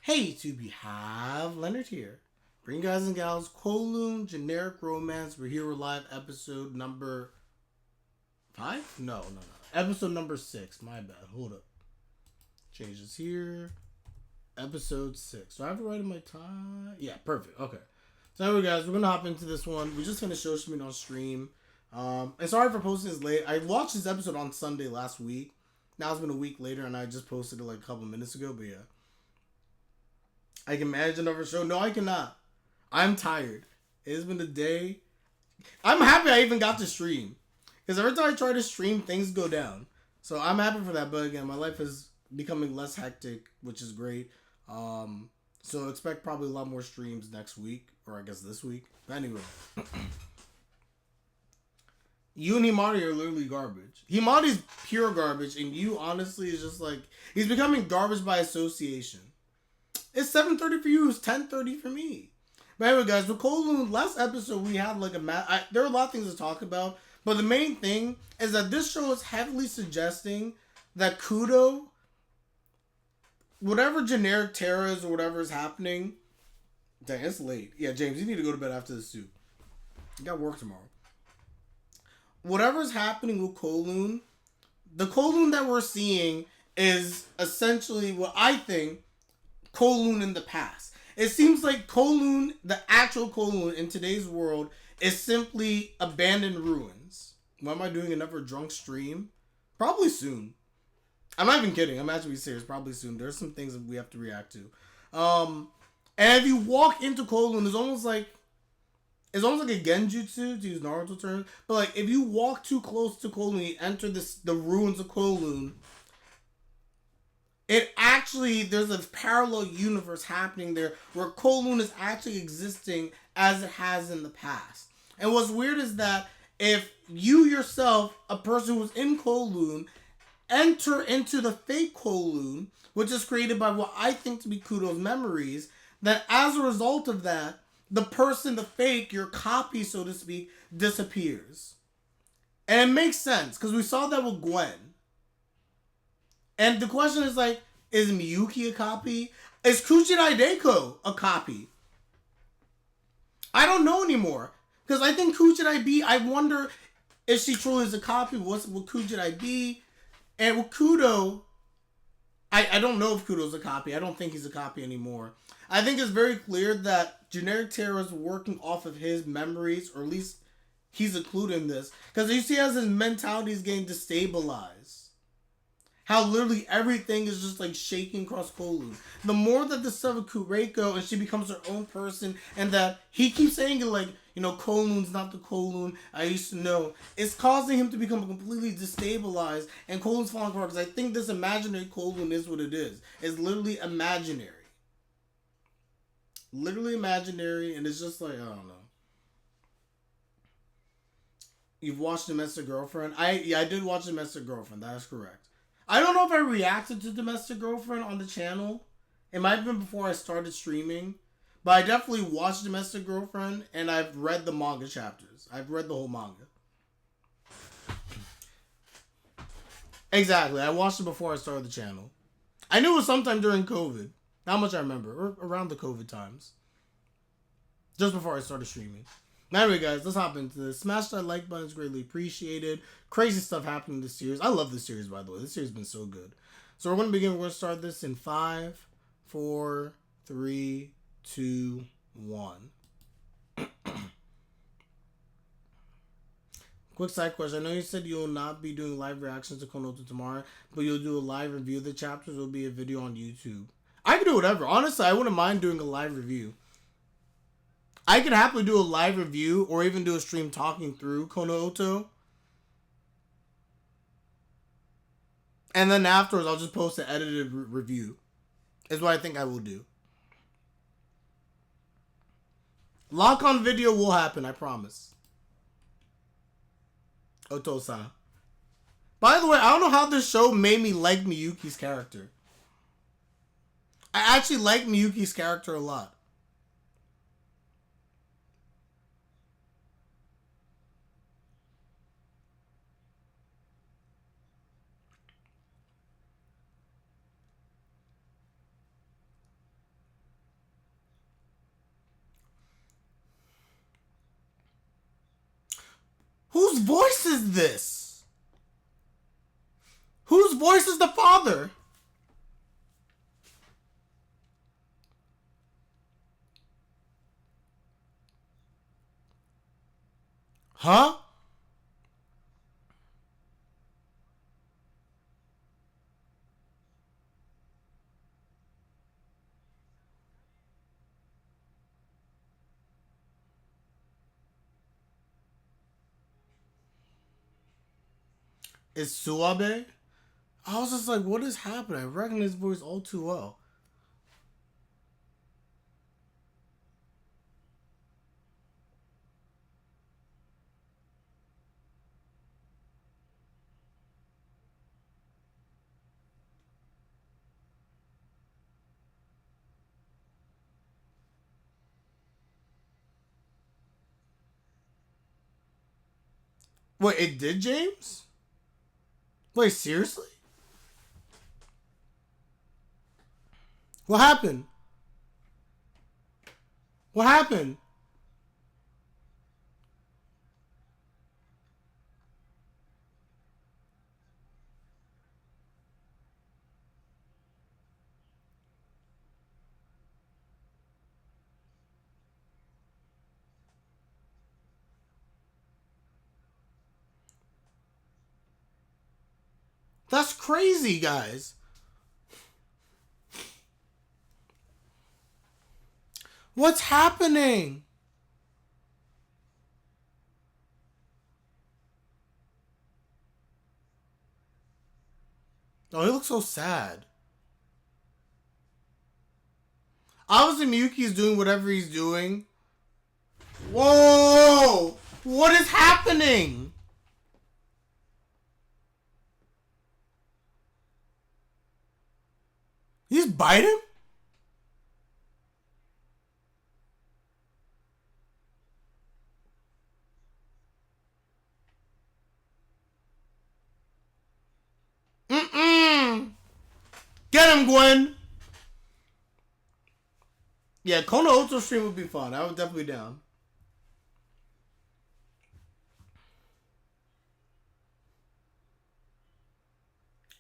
Hey, to be have Leonard here. Bring guys and gals, Kowloon generic romance. We're here with live episode number 5? No. Episode number 6. My bad. Hold up. Changes here. Episode 6. Do I have it right in my time? Yeah, perfect. Okay. So anyway, guys, we're gonna hop into this one. We just finished Shoshimine on stream. And sorry for posting this late. I watched this episode on Sunday last week. Now it's been a week later, and I just posted it like a couple minutes ago. But yeah, I can manage another show. No, I cannot. I'm tired. It's been a day. I'm happy I even got to stream. Because every time I try to stream, things go down. So I'm happy for that. But again, my life is becoming less hectic, which is great. So expect probably a lot more streams next week. Or I guess this week. But anyway. You and Himari are literally garbage. Himari's pure garbage. And you honestly is just like... He's becoming garbage by association. It's 7:30 for you. It's 10:30 for me. But anyway, guys, with Kowloon, last episode we had like there are a lot of things to talk about, but the main thing is that this show is heavily suggesting that Kudou, whatever generic terror is or whatever is happening, dang, it's late. Yeah, James, you need to go to bed after this too. You got work tomorrow. Whatever's happening with Kowloon, the Kowloon that we're seeing is essentially what I think Kowloon in the past. It seems like Kowloon, the actual Kowloon in today's world, is simply abandoned ruins. Why am I doing another drunk stream? Probably soon. I'm not even kidding. I'm actually serious. Probably soon. There's some things that we have to react to. And if you walk into Kowloon, it's almost like a genjutsu, to use Naruto terms. But like, if you walk too close to Kowloon, you enter the ruins of Kowloon. It actually, there's a parallel universe happening there where Kowloon is actually existing as it has in the past. And what's weird is that if you yourself, a person who's in Kowloon, enter into the fake Kowloon, which is created by what I think to be Kudou's memories, then as a result of that, the person, the fake, your copy, so to speak, disappears. And it makes sense, because we saw that with Gwen. And the question is like, is Miyuki a copy? Is Kujirai Reiko a copy? I don't know anymore. Because I think Kujirai B, I wonder if she truly is a copy. What Kujirai B? And with Kudou, I don't know if Kudou's a copy. I don't think he's a copy anymore. I think it's very clear that Generic Terror is working off of his memories, or at least he's included in this. Because you see as his mentality is getting destabilized. How literally everything is just like shaking across Kowloon. The more that the stuff with Reiko and she becomes her own person, and that he keeps saying it like, you know, Kowloon's not the Kowloon I used to know, it's causing him to become completely destabilized, and Kowloon's falling apart. Because I think this imaginary Kowloon is what it is. It's literally imaginary. Literally imaginary, and it's just like, I don't know. You've watched Domestic Girlfriend? I did watch Domestic Girlfriend. That is correct. I don't know if I reacted to Domestic Girlfriend on the channel. It might have been before I started streaming. But I definitely watched Domestic Girlfriend, and I've read the manga chapters. I've read the whole manga. Exactly. I watched it before I started the channel. I knew it was sometime during COVID. Not much I remember. Or around the COVID times. Just before I started streaming. Now, anyway, guys, let's hop into this. Smash that like button is greatly appreciated. Crazy stuff happening in this series. I love this series, by the way. This series has been so good. So we're going to begin. We're going to start this in 5, 4, 3, 2, 1. Quick side question. I know you said you'll not be doing live reactions to Konoha tomorrow, but you'll do a live review of the chapters. It'll be a video on YouTube. I can do whatever. Honestly, I wouldn't mind doing a live review. I could happily do a live review or even do a stream talking through Konoha. And then afterwards, I'll just post an edited review. Is what I think I will do. Lock on video will happen, I promise. Otosa. By the way, I don't know how this show made me like Miyuki's character. I actually like Miyuki's character a lot. Whose voice is this? Whose voice is the father? Huh? It's Suabe? I was just like, what is happening? I recognize his voice all too well. Wait, it did, James? Wait, seriously? What happened? What happened? That's crazy, guys. What's happening? Oh, he looks so sad. Obviously, Miyuki's doing whatever he's doing. Whoa! What is happening? He's biting? Mm-mm. Get him, Gwen. Yeah, Kona Oto stream would be fun. I would definitely be down.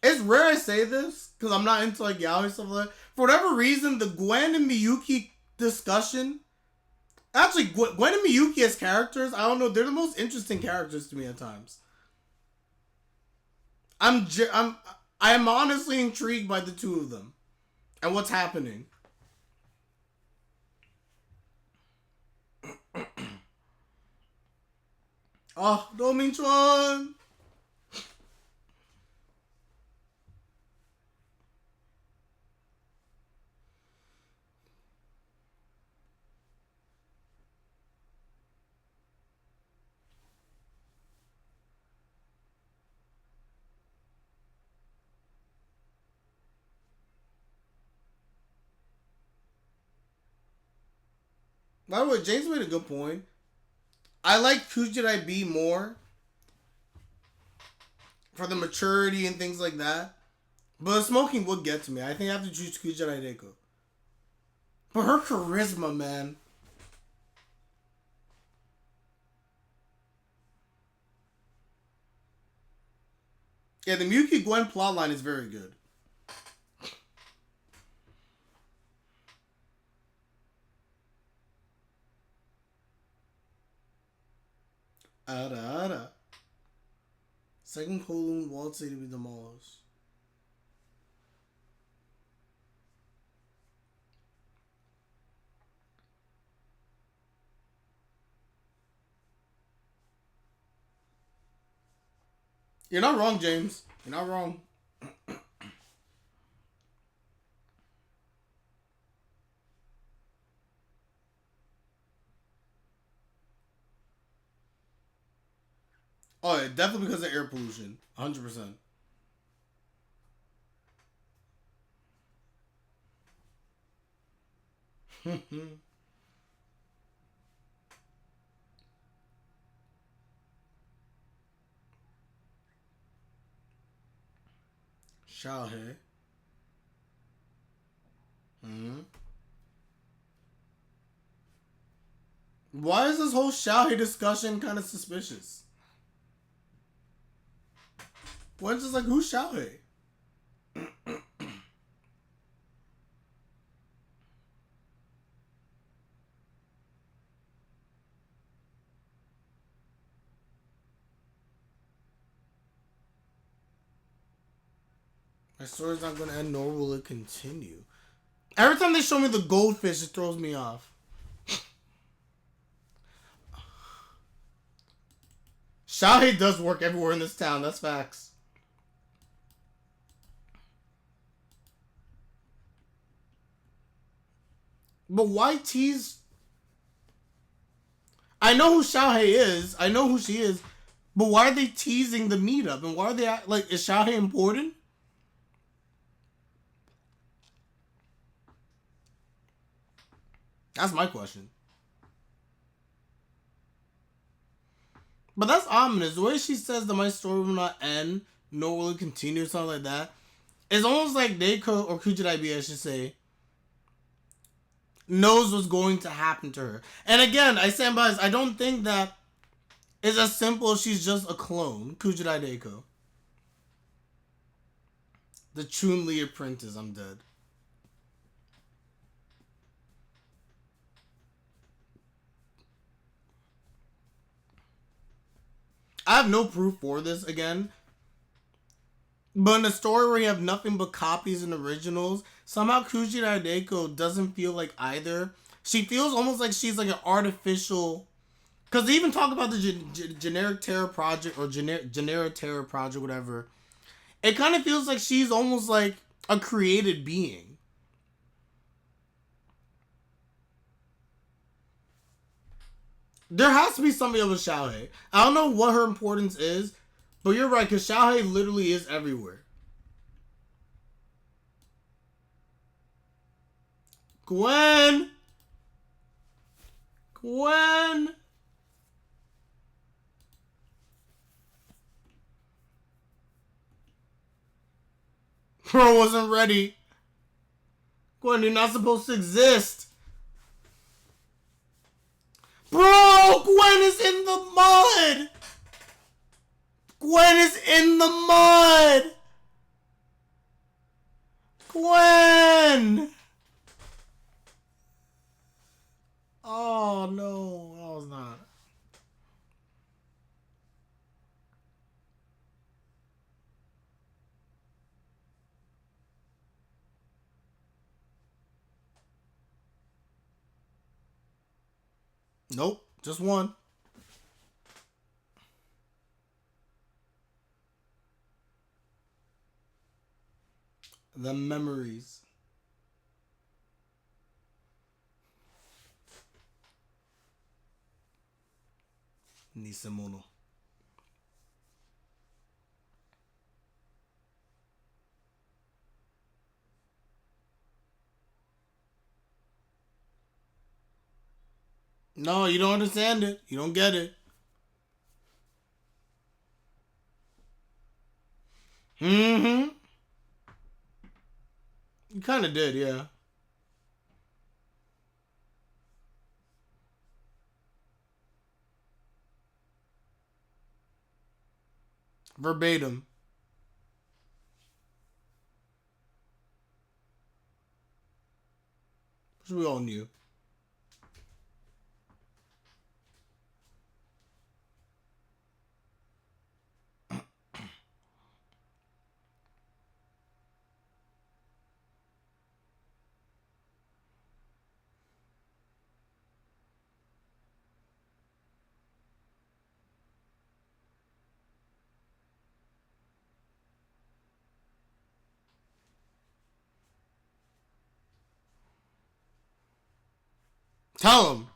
It's rare I say this because I'm not into like yaoi stuff like that. For whatever reason, the Gwen and Miyuki discussion. Actually, Gwen and Miyuki as characters, I don't know, they're the most interesting characters to me at times. I am honestly intrigued by the two of them and what's happening. Oh, Dominchuan! By the way, James made a good point. I like Kujirai B more for the maturity and things like that. But smoking would get to me. I think I have to choose Kujirai Reiko. But her charisma, man. Yeah, the Miyuki Gwen plotline is very good. Ada Ada. Second Kowloon Walled City to be demolished. You're not wrong, James. You're not wrong. Oh, yeah, definitely because of air pollution. 100%. Xiaohe. Mm-hmm. Why is this whole Xiaohe discussion kind of suspicious? Gwen's just like, who's Xiaohei? My story's not gonna end, nor will it continue. Every time they show me the goldfish, it throws me off. Xiaohei does work everywhere in this town, that's facts. But why tease? I know who Xiaohei is. I know who she is. But why are they teasing the meetup? And why are they like? Is Xiaohei important? That's my question. But that's ominous. The way she says that my story will not end, nor will it continue, something like that. It's almost like Reiko, or Kujirai, I should say, knows what's going to happen to her. And again, I stand by this. I don't think that it's as simple as she's just a clone. Kujirai Reiko. The Chun-Li apprentice. I'm dead. I have no proof for this again. But in a story where you have nothing but copies and originals, somehow Kujirai Reiko doesn't feel like either. She feels almost like she's like an artificial. Because they even talk about the generic terror project or generic terror project, whatever. It kind of feels like she's almost like a created being. There has to be something up with Xiaohei. I don't know what her importance is, but you're right, because Xiaohei literally is everywhere. Gwen! Gwen! Bro wasn't ready. Gwen, you're not supposed to exist. Bro, Gwen is in the mud. Gwen is in the mud. Gwen. Oh, no. I was not. Nope. Just one. The memories. Nisemono. No, you don't understand it. You don't get it. Mm-hmm. You kind of did, yeah. Verbatim. Which we all knew. Tell him.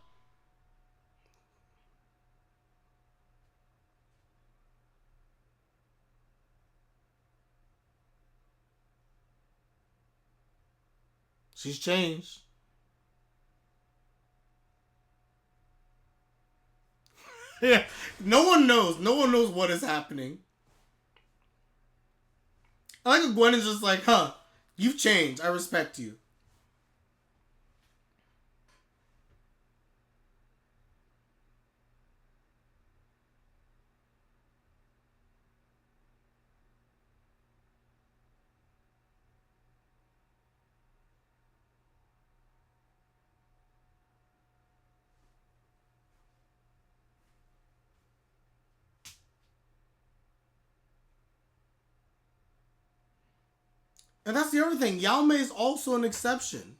She's changed. Yeah. No one knows. No one knows what is happening. I like Gwen is just like, huh, you've changed. I respect you. And that's the other thing. Yaume is also an exception.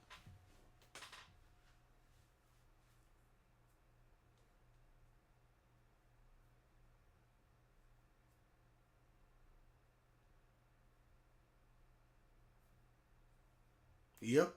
Yep.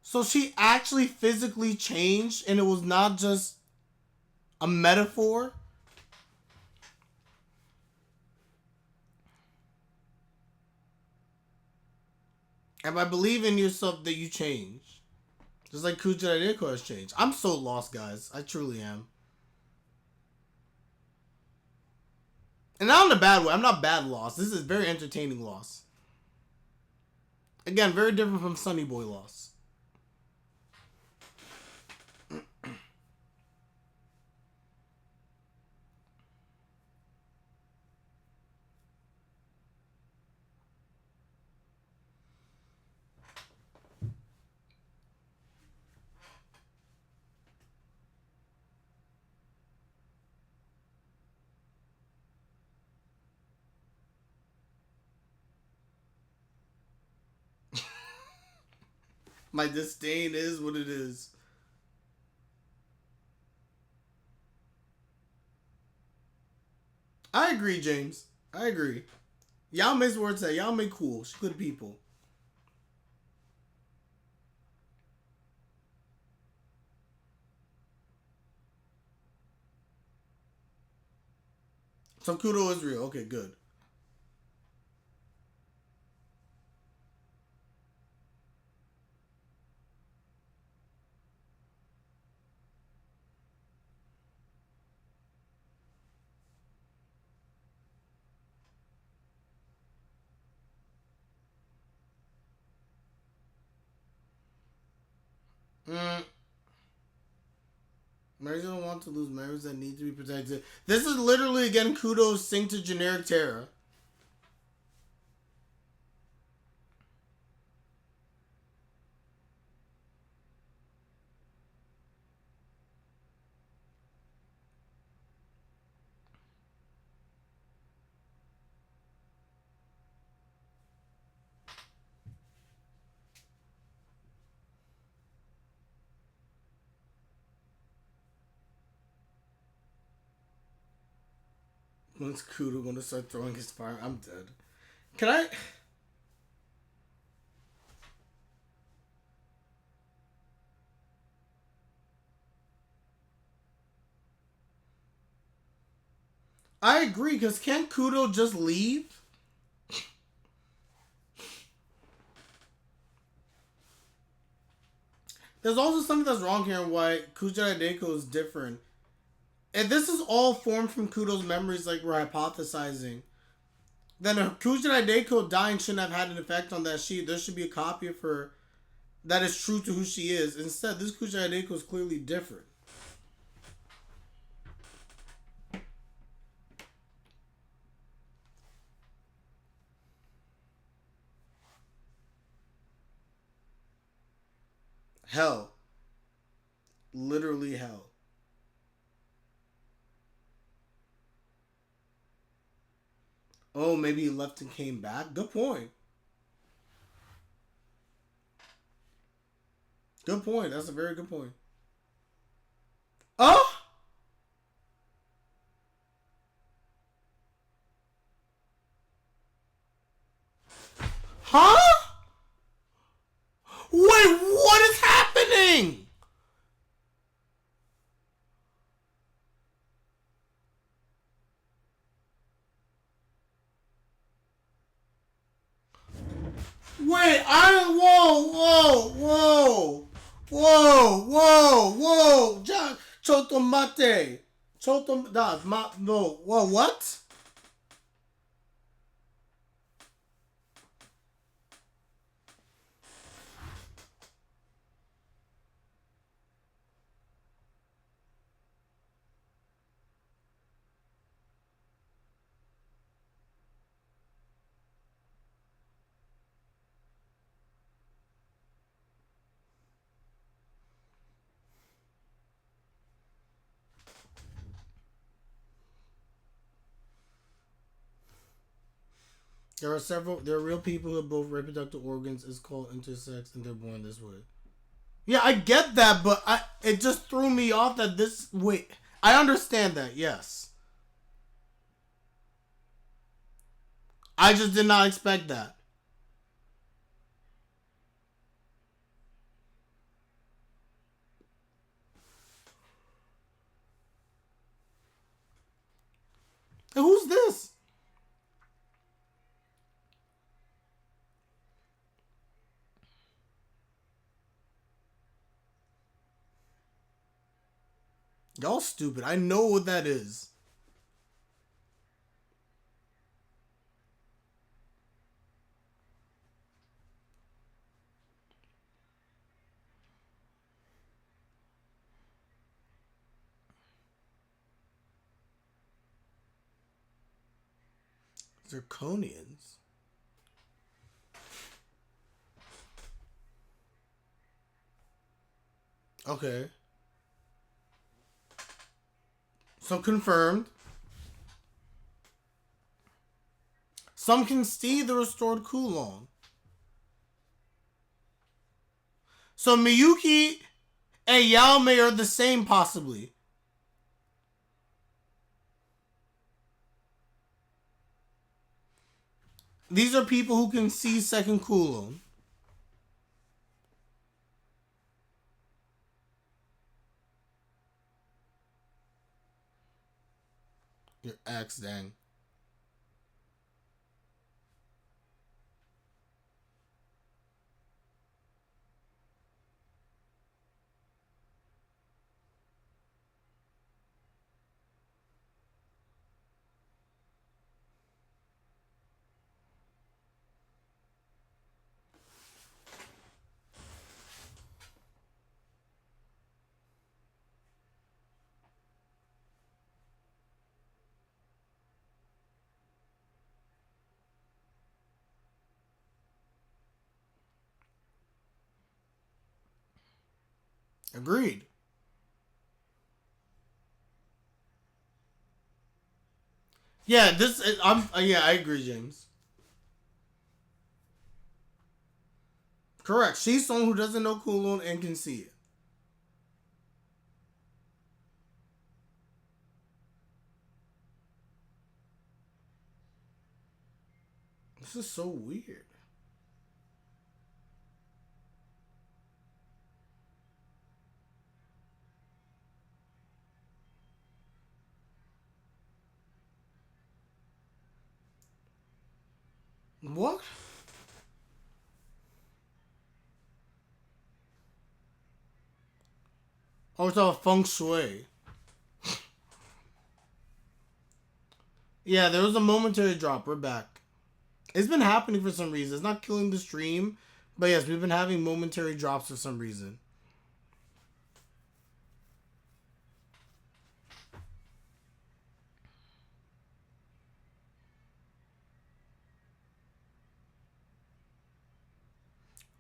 So she actually physically changed and it was not just a metaphor? And by believing in yourself that you change. Just like Kujirai Reiko has changed. I'm so lost, guys. I truly am. And not in a bad way. I'm not bad lost. This is very entertaining loss. Again, very different from Sunny Boy loss. My disdain is what it is. I agree, James. I agree. Y'all miss words that y'all make cool. She's good people. So Kudou is real. Okay, good. Mm. Marriage don't want to lose marriage that need to be protected. This is literally again Kudos sing to generic Terra. When's Kudo gonna start throwing his fire? I'm dead. Can I? I agree, because can't Kudo just leave? There's also something that's wrong here and why Kujirai Deiko is different. And this is all formed from Kudo's memories, like we're hypothesizing. Then Kujirai Deiko dying shouldn't have had an effect on that sheet. There should be a copy of her that is true to who she is. Instead, this Kujirai Deiko is clearly different. Hell. Literally hell. Oh, maybe he left and came back? Good point. Good point. That's a very good point. Oh! Huh? Wait, what is happening? Wait, whoa. Whoa. Chotomate. No, whoa, what? There are real people who have both reproductive organs. Is called intersex, and they're born this way. Yeah, I get that, but it just threw me off that this. Wait, I understand that. Yes, I just did not expect that. Hey, who's this? Y'all stupid. I know what that is. Zirconians. Okay. So confirmed. Some can see the restored Kowloon. So Miyuki and Yaomei are the same, possibly. These are people who can see second Kowloon. Your ex, dang. Agreed. Yeah, yeah, I agree, James. Correct. She's someone who doesn't know Kowloon and can see it. This is so weird. What? Oh, it's all feng shui. Yeah, there was a momentary drop. We're back. It's been happening for some reason. It's not killing the stream, but yes, we've been having momentary drops for some reason.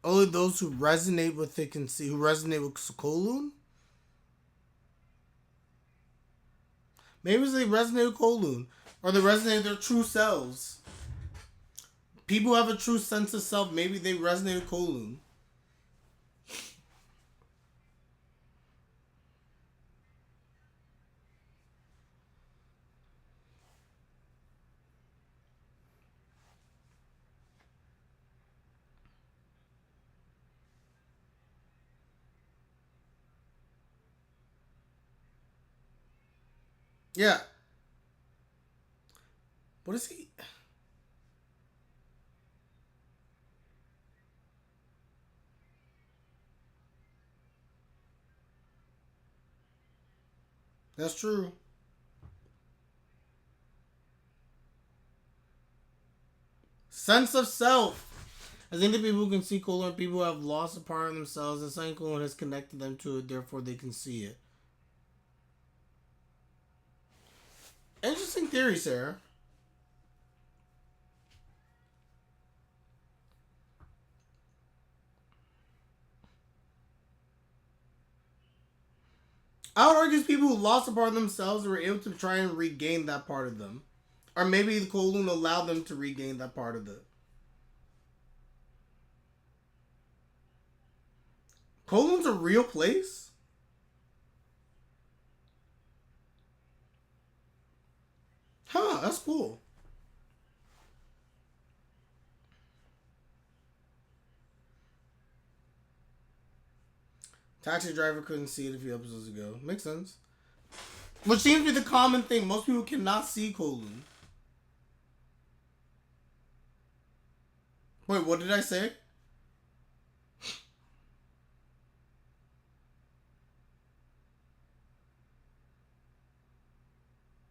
Only those who resonate with it can see. Who resonate with Kowloon? Maybe they resonate with Kowloon, or they resonate with their true selves. People who have a true sense of self. Maybe they resonate with Kowloon. Yeah. What is he? That's true. Sense of self. I think the people who can see Kowloon are people who have lost a part of themselves, and something Kowloon has connected them to it. Therefore, they can see it. Interesting theory, Sarah. I would argue it's people who lost a part of themselves and were able to try and regain that part of them. Or maybe the Kowloon allowed them to regain that part of the... Kowloon's a real place? Huh, that's cool. Taxi driver couldn't see it a few episodes ago. Makes sense. Which seems to be the common thing. Most people cannot see Kowloon. Wait, what did I say?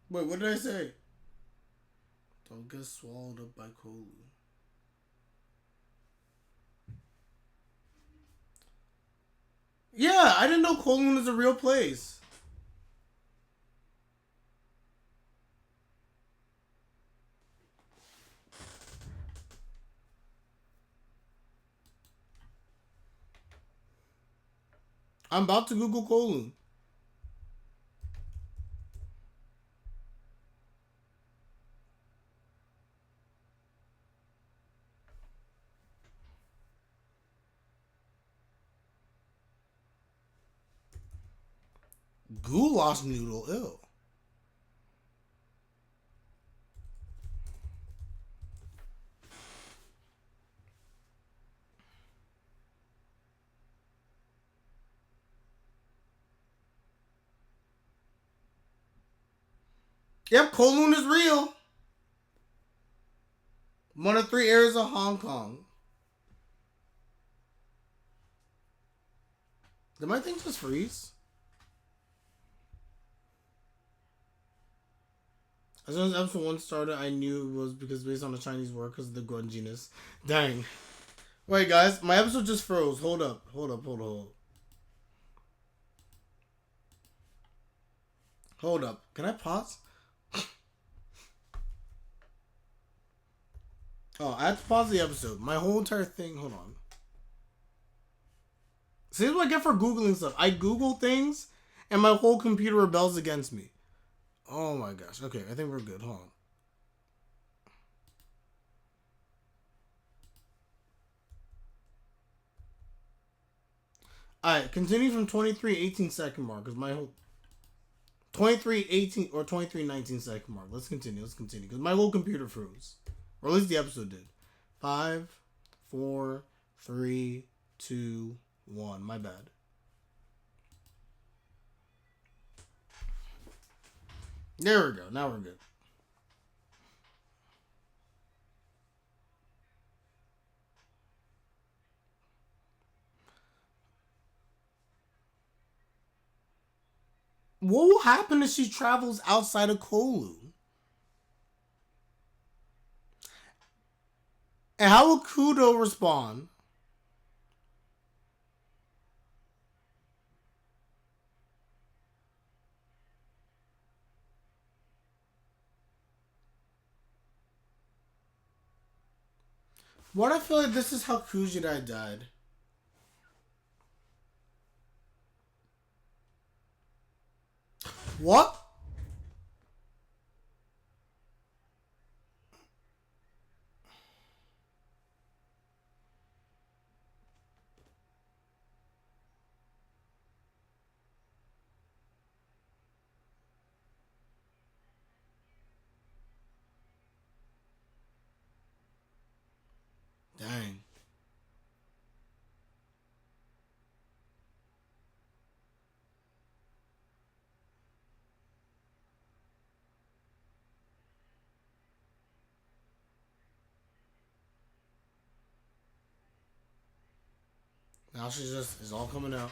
Wait, what did I say? Don't get swallowed up by Kowloon. Yeah, I didn't know Kowloon is a real place. I'm about to Google Kowloon. Goulash noodle, ew. Yep, Kowloon is real. One of 3 areas of Hong Kong. Did my thing just freeze? As soon as episode 1 started, I knew it was because based on the Chinese word because of the grunginess. Dang. Wait, guys, my episode just froze. Hold up. Hold up. Can I pause? Oh, I had to pause the episode. My whole entire thing. Hold on. See what I get for Googling stuff. I Google things, and my whole computer rebels against me. Oh my gosh. Okay, I think we're good. Hold on. Alright, continue from 23:18 second mark, because my whole... 23:18 or 23:19 second mark. Let's continue, because my whole computer froze. Or at least the episode did. 5, 4, 3, 2, 1. My bad. There we go. Now we're good. What will happen if she travels outside of Kowloon? And how will Kudou respond? What I feel like this is how Kujirai died. What? Dang. Now she's just, it's all coming out.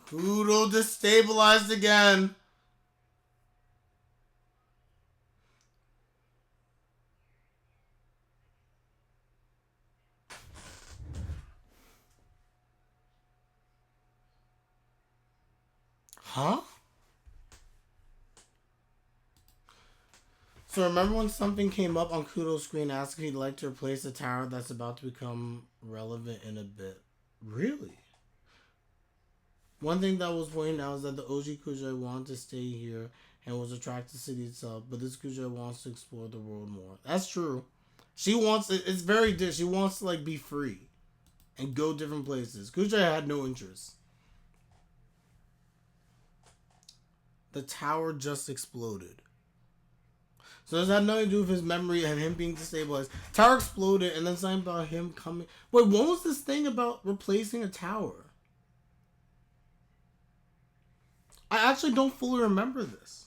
Kudou destabilized again. Huh? So remember when something came up on Kudou's screen asking if he'd like to replace a tower that's about to become relevant in a bit? Really? One thing that was pointed out is that the OG Kujirai wanted to stay here and was attracted to the city itself, but this Kujirai wants to explore the world more. That's true. She wants it's very different. She wants to like be free and go different places. Kujirai had no interest. The tower just exploded. So does that have nothing to do with his memory and him being destabilized? Tower exploded and then something about him coming. Wait, what was this thing about replacing a tower? I actually don't fully remember this.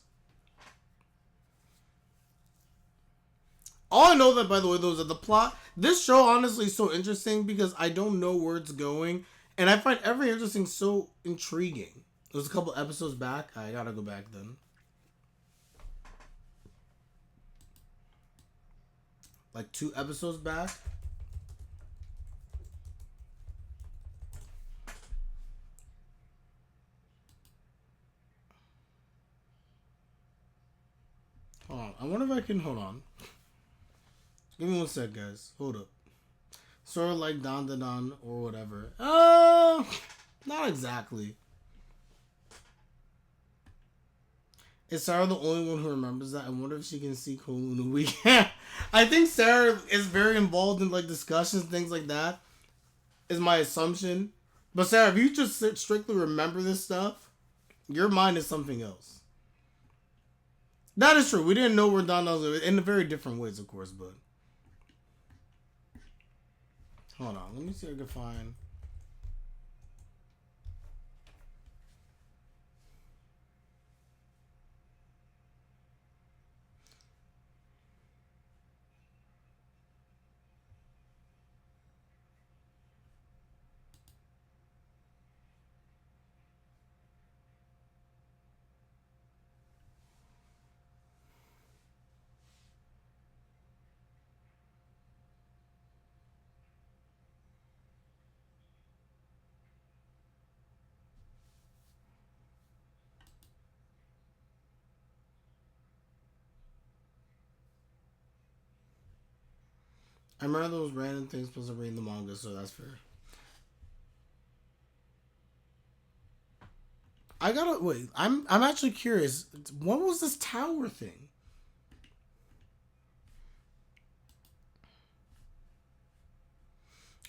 All I know that, by the way, though, is that the plot. This show honestly is so interesting because I don't know where it's going, and I find every interesting so intriguing. It was a couple episodes back. I gotta go back then. Like 2 episodes back. Hold on. I wonder if I can hold on. Give me one sec, guys. Hold up. Sort of like Don Da Don or whatever. Not exactly. Is Sarah the only one who remembers that? I wonder if she can see Kowloon a week. I think Sarah is very involved in like discussions, things like that. Is my assumption. But Sarah, if you just strictly remember this stuff, your mind is something else. That is true. We didn't know where Don was in very different ways, of course, but hold on. Let me see if I can find. I remember those random things supposed to read in the manga, so that's fair. I gotta wait. I'm actually curious. What was this tower thing?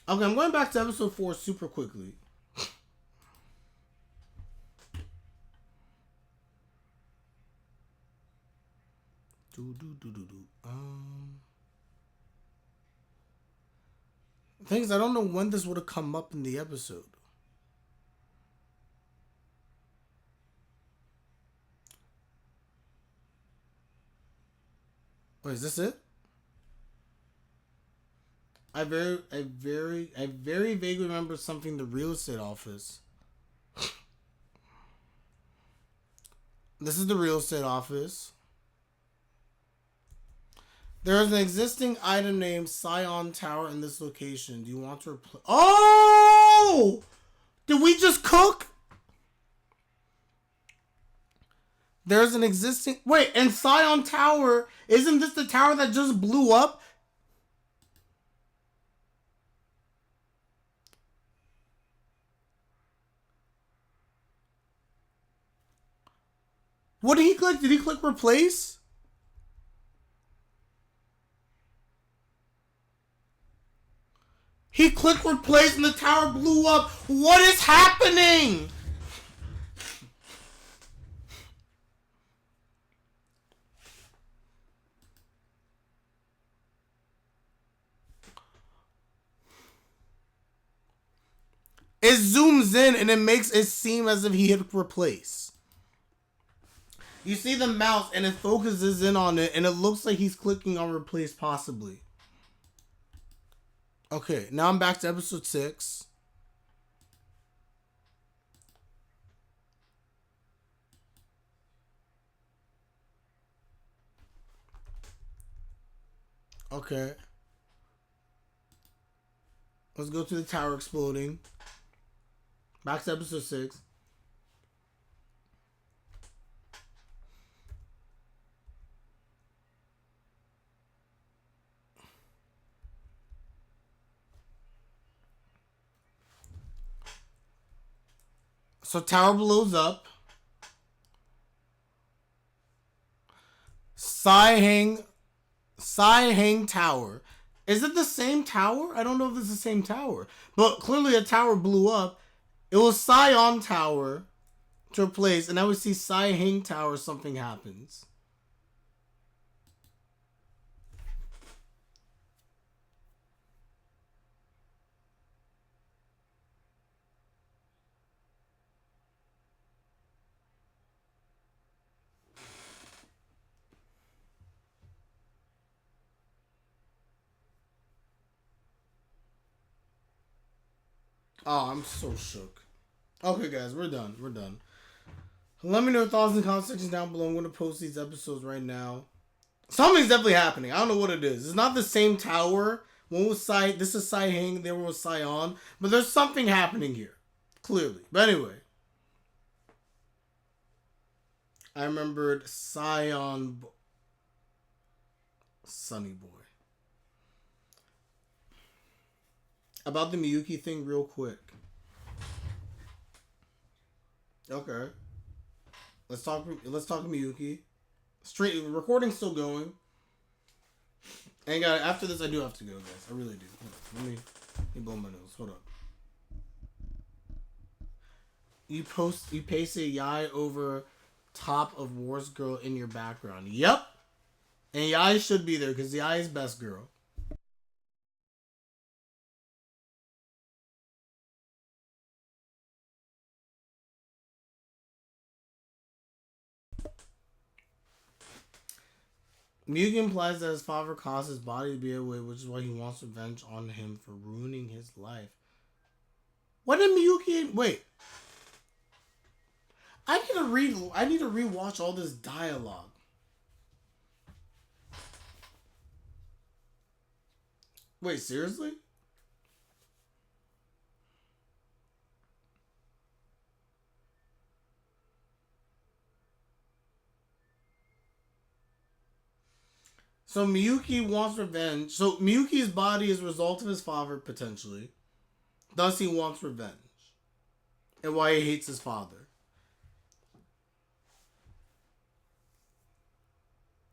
Okay, I'm going back to episode 4 super quickly. Things I don't know when this would have come up in the episode. Wait, is this it? I very vaguely remember something in the real estate office. This is the real estate office. There is an existing item named Scion Tower in this location. Do you want to replace? Oh! Did we just cook? There's an existing... Wait, and Scion Tower... Isn't this the tower that just blew up? What did he click? Did he click replace? He clicked replace and the tower blew up. What is happening? It zooms in and it makes it seem as if he hit replace. You see the mouse and it focuses in on it and it looks like he's clicking on replace possibly. Okay, now I'm back to episode 6. Okay. Let's go to the tower exploding. Back to episode 6. So tower blows up. Sai Hang Tower. Is it the same tower? I don't know if it's the same tower. But clearly a tower blew up. It was Scion Tower to replace, and I would see Sai Hang Tower, something happens. Oh, I'm so shook. Okay, guys, we're done. We're done. Let me know your thoughts in the comment section down below. I'm going to post these episodes right now. Something's definitely happening. I don't know what it is. It's not the same tower. One was Sai. This is Sai Hang. The other one was Scion. But there's something happening here. Clearly. But anyway. I remembered Scion. Sunny Boy. About the Miyuki thing real quick. Okay. Let's talk Miyuki. Straight recording's still going. And after this I do have to go, guys. I really do. Hold on. Let me blow my nose. Hold up. You paste a Yai over top of Wars Girl in your background. Yep. And Yai should be there because Yai is best girl. Miyuki implies that his father caused his body to be away, which is why he wants revenge on him for ruining his life. What did Miyuki... Wait. I need to rewatch all this dialogue. Wait, seriously? So Miyuki wants revenge. So Miyuki's body is a result of his father, potentially. Thus, he wants revenge. And why he hates his father.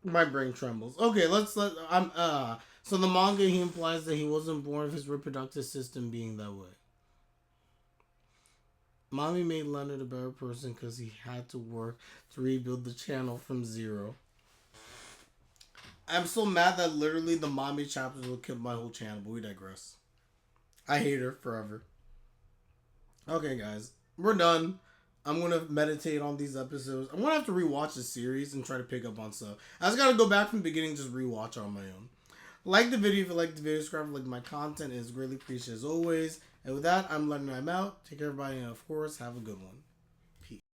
My brain trembles. Okay, so the manga, he implies that he wasn't born with his reproductive system being that way. Mommy made Leonard a better person because he had to work to rebuild the channel from zero. I'm so mad that literally the mommy chapters will kill my whole channel, but we digress. I hate her forever. Okay, guys, we're done. I'm gonna meditate on these episodes. I'm gonna have to rewatch the series and try to pick up on stuff. I just gotta go back from the beginning and just rewatch on my own. Like the video if you like the video, subscribe if you like my content. It is greatly appreciated as always. And with that, I'm letting them out. Take care, everybody, and of course, have a good one.